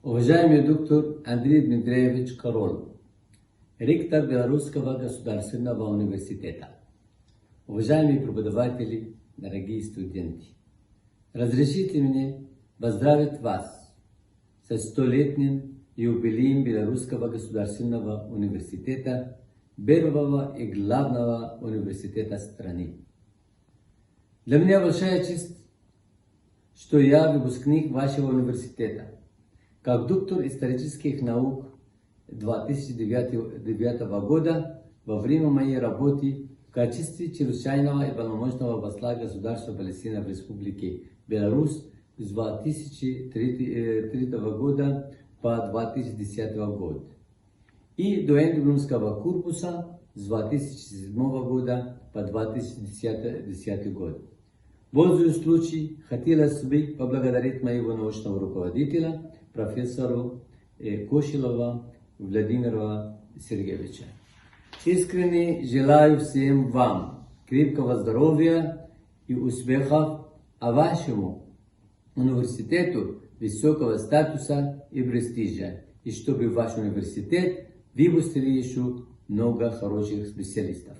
Уважаемый доктор Андрей Дмитриевич Король, ректор Белорусского государственного университета, уважаемые преподаватели, дорогие студенты, разрешите мне поздравить вас со 100-летним юбилеем Белорусского государственного университета, первого и главного университета страны. Для меня большая честь, что я выпускник вашего университета. Как доктор исторических наук 2009 года, во время моей работы в качестве чрезвычайного и полномочного посла государства Палестина в Республике Беларусь с 2003 года по 2010 год и дуэнт-дипломского корпуса с 2007 года по 2010 год. Пользуясь случаем, хотелось бы поблагодарить моего научного руководителя, профессора Кошелова Владимира Сергеевича. Искренне желаю всем вам крепкого здоровья и успехов, а вашему университету высокого статуса и престижа, и чтобы ваш университет выпустили еще много хороших специалистов.